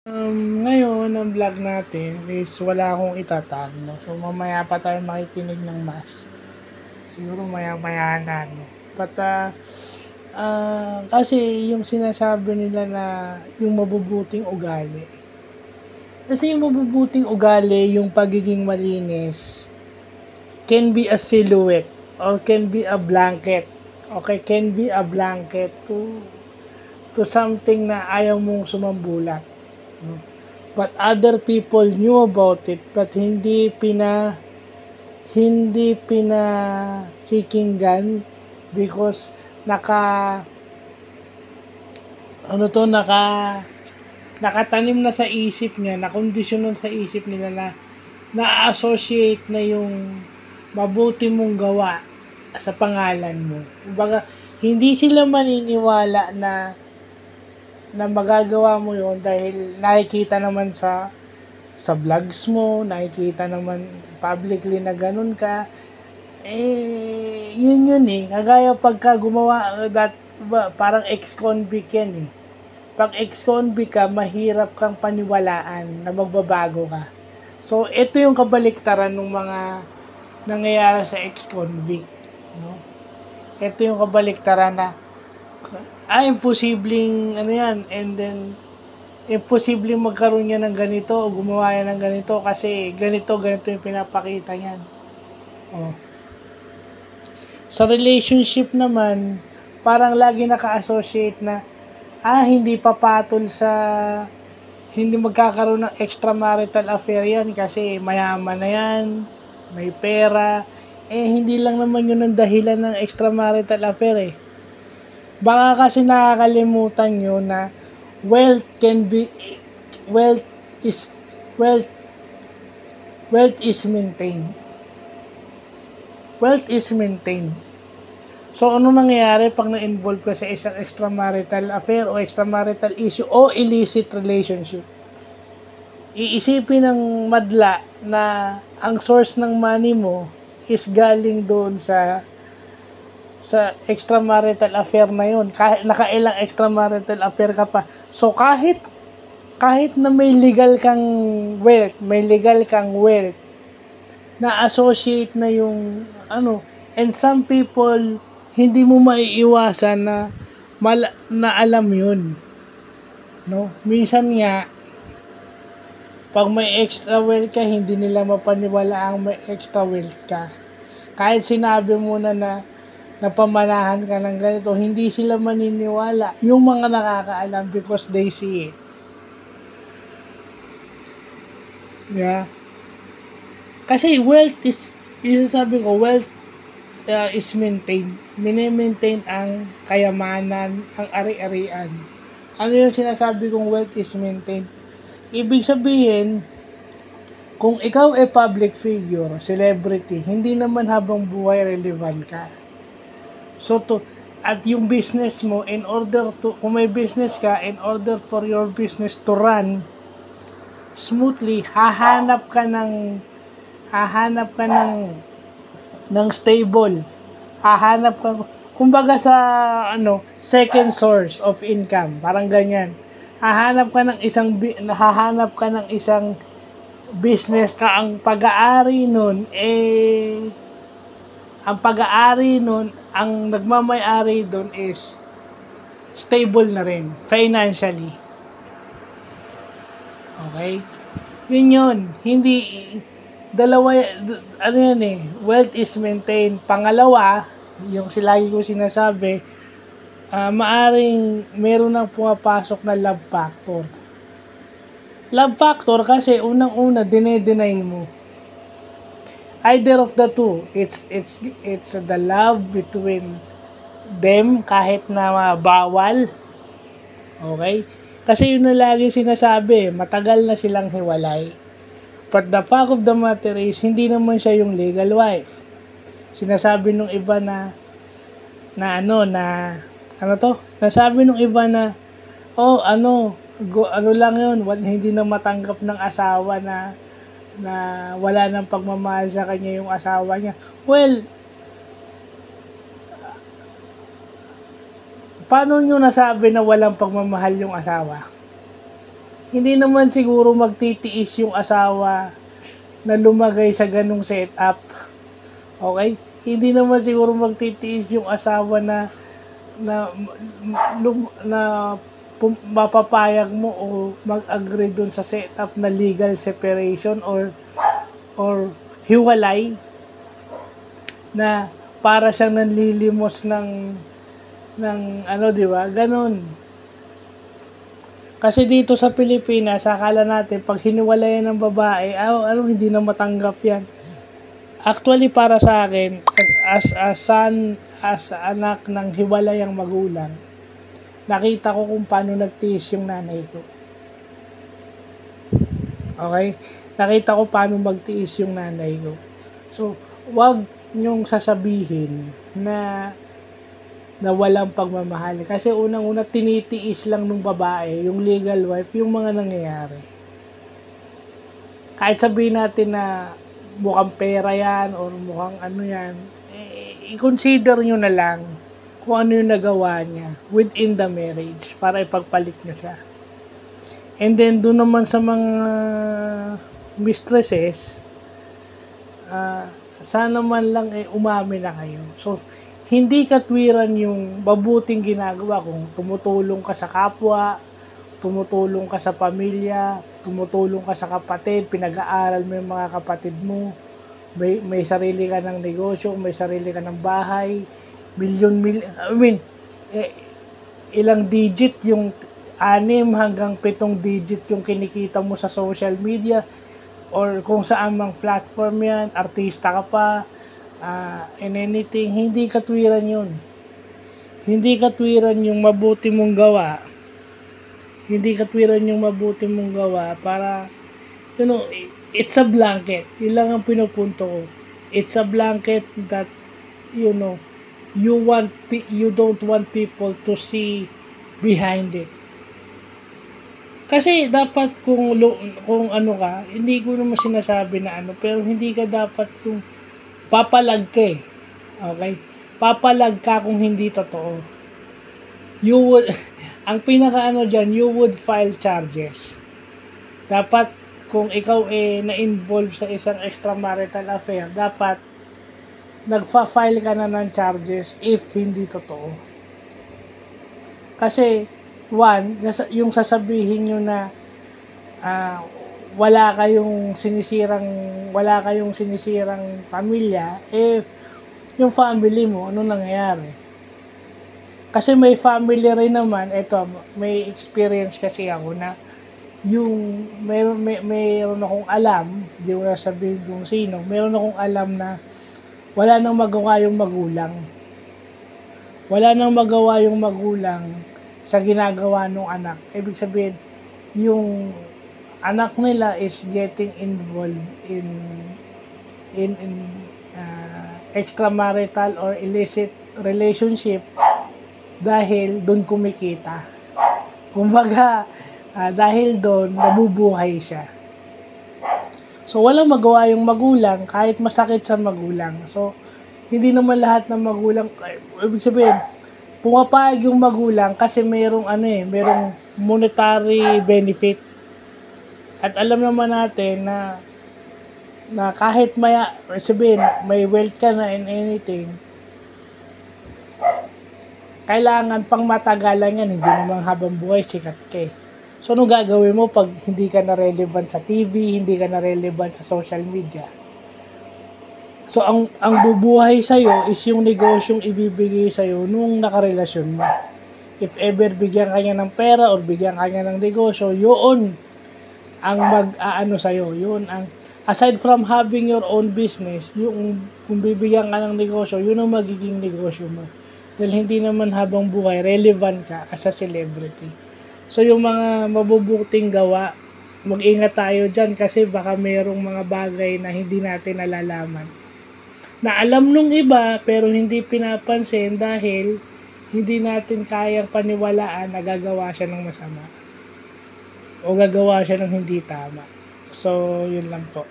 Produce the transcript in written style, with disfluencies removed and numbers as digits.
Ngayon ang vlog natin is wala akong itatag, 'no. So, mamaya pa tayo makikinig ng mas. Siguro maya-maya na, 'no. But, kasi yung sinasabi nila na yung mabubuting ugali. Kasi yung mabubuting ugali, yung pagiging malinis, can be a silhouette or can be a blanket. Okay, can be a blanket to something na ayaw mong sumambulat, 'no. But other people knew about it, but hindi pinakikinggan because naka ano to naka nakatanim na sa isip niya, nakondisyonan sa isip nila na na-associate na yung mabuti mong gawa sa pangalan mo. Kumbaga, hindi sila maniniwala na magagawa mo yon dahil nakikita naman sa vlogs mo, nakikita naman publicly na ganun ka. Yun eh. Kagaya pagka gumawa, parang ex-convict yan eh. Pag ex-convict ka, mahirap kang paniwalaan na magbabago ka. So, ito yung kabaliktaran ng mga nangyayari sa ex-convict, no? Ito yung kabaliktaran na imposibleng ano yan, and then imposibleng magkaroon niya ng ganito o gumawa yan ng ganito kasi ganito yung pinapakita niyan. Oh. Sa relationship naman, parang lagi naka-associate na hindi papatol sa hindi magkakaroon ng extramarital affair yan kasi mayaman na yan, may pera. Hindi lang naman yun ang dahilan ng extramarital affair eh. Baka kasi nakakalimutan nyo na wealth is wealth is maintained. Wealth is maintained. So, ano nangyayari pag na-involve ka sa isang extramarital affair o extramarital issue o illicit relationship? Iisipin ng madla na ang source ng money mo is galing doon sa extramarital affair na yun. Kahit nakailang extramarital affair ka pa. So, kahit na may legal kang wealth, na associate na yung and some people hindi mo maiiwasan na alam yun, no? Minsan nga pag may extra wealth ka, hindi nila mapaniwala ang may extra wealth ka. Kahit sinabi mo na napamanahan ka ng ganito, hindi sila maniniwala, yung mga nakakaalam, because they see it. Yeah. Kasi wealth is maintained. Mini-maintain ang kayamanan, ang ari-arian. Ano yung sinasabi kong wealth is maintained? Ibig sabihin, kung ikaw ay public figure, celebrity, hindi naman habang buhay relevant ka. So, at yung business mo, kung may business ka, in order for your business to run smoothly, hahanap ka ng stable. Hahanap ka, kumbaga sa second source of income, parang ganyan. Hahanap ka ng isang business na ang pag-aari nun, ang nagmamay-ari nun is stable na rin, financially. Okay? Yun. Hindi, wealth is maintained. Pangalawa, yung lagi ko sinasabi, maaring meron nang pumapasok na love factor. Love factor kasi unang-una dine-deny mo. Either of the two, it's the love between them kahit na bawal. Okay? Kasi yun na lagi sinasabi, matagal na silang hiwalay. But the fact of the matter is, hindi naman siya yung legal wife. Sinasabi nung iba nasabi nung iba na, lang yun, hindi na matanggap ng asawa na wala nang pagmamahal sa kanya yung asawa niya. Well, paano nyo nasabi na walang pagmamahal yung asawa? hindi naman siguro magtitiis yung asawa na lumagay sa ganung setup. Okay? Hindi naman siguro magtitiis yung asawa na na mapapayag mo o mag-agree dun sa setup na legal separation or hiwalay na para siyang nanlilimos ng ano, di ba? Ganon. Kasi dito sa Pilipinas, akala natin pag hiniwalayan ng babae, hindi na matanggap yan. Actually, para sa akin, as a son, as anak ng hiwalayang magulang, nakita ko kung paano nagtiis yung nanay ko. Okay? Nakita ko paano magtiis yung nanay ko. So, wag nyong sasabihin na walang pagmamahal. Kasi unang-una, tinitiis lang nung babae, yung legal wife, yung mga nangyayari. Kahit sabihin natin na mukhang pera yan or mukhang ano yan, i-consider nyo na lang kung ano yung nagawa niya within the marriage para ipagpalit nyo siya. And then, doon naman sa mga mistresses, sana man lang umami na kayo. So, hindi katwiran yung mabuting ginagawa kung tumutulong ka sa kapwa, tumutulong ka sa pamilya, tumutulong ka sa kapatid, pinag-aaral mo yung mga kapatid mo, may sarili ka ng negosyo, may sarili ka ng bahay, ilang digit yung 6 hanggang 7 digit yung kinikita mo sa social media or kung saan mang platform yan, artista ka pa, and anything, hindi katwiran yun. Hindi katwiran yung mabuti mong gawa. Hindi katwiran yung mabuti mong gawa para, it's a blanket. Yun lang ang pinupunto ko. It's a blanket that, you don't want people to see behind it. Kasi dapat kung ano ka, hindi ko naman sinasabi na pero hindi ka dapat yung papalag ka eh. Okay? Papalag ka kung hindi totoo. You would, ang pinaka dyan, you would file charges. Dapat kung ikaw na-involve sa isang extramarital affair, dapat nagfa-file ka na ng charges if hindi totoo. Kasi, yung sasabihin nyo na wala kayong sinisirang pamilya, yung family mo, ano nangyayari? Kasi may family rin naman, may experience kasi ako na mayroon akong alam, hindi ko na sabihin kung sino, mayroon akong alam na wala nang magawa yung magulang. Wala nang magawa yung magulang sa ginagawa ng anak. Ibig sabihin, yung anak nila is getting involved in extramarital or illicit relationship dahil doon kumikita. Kumbaga, dahil doon nabubuhay siya. So, walang magawa yung magulang kahit masakit sa magulang. So, hindi naman lahat ng magulang, ibig sabihin, pumapayag yung magulang kasi mayroong monetary benefit. At alam naman natin na kahit may wealth ka na in anything, kailangan pang matagalan yan, hindi naman habang buhay sikat ka eh. So, ano gagawin mo pag hindi ka na relevant sa TV, hindi ka na relevant sa social media? So, ang bubuhay sa'yo is yung negosyong ibibigay sa'yo nung nakarelasyon mo. If ever bigyan ka niya ng pera or bigyan ka niya ng negosyo, yun ang mag-aano sa'yo. Yun ang, aside from having your own business, yung kung bibigyan ka ng negosyo, yun ang magiging negosyo mo. Dahil hindi naman habang buhay, relevant ka as a celebrity. So, yung mga mabubuting gawa, mag-ingat tayo dyan kasi baka mayroong mga bagay na hindi natin nalalaman. Na alam nung iba pero hindi pinapansin dahil hindi natin kayang paniwalaan na gagawa siya ng masama o gagawa siya ng hindi tama. So, yun lang po.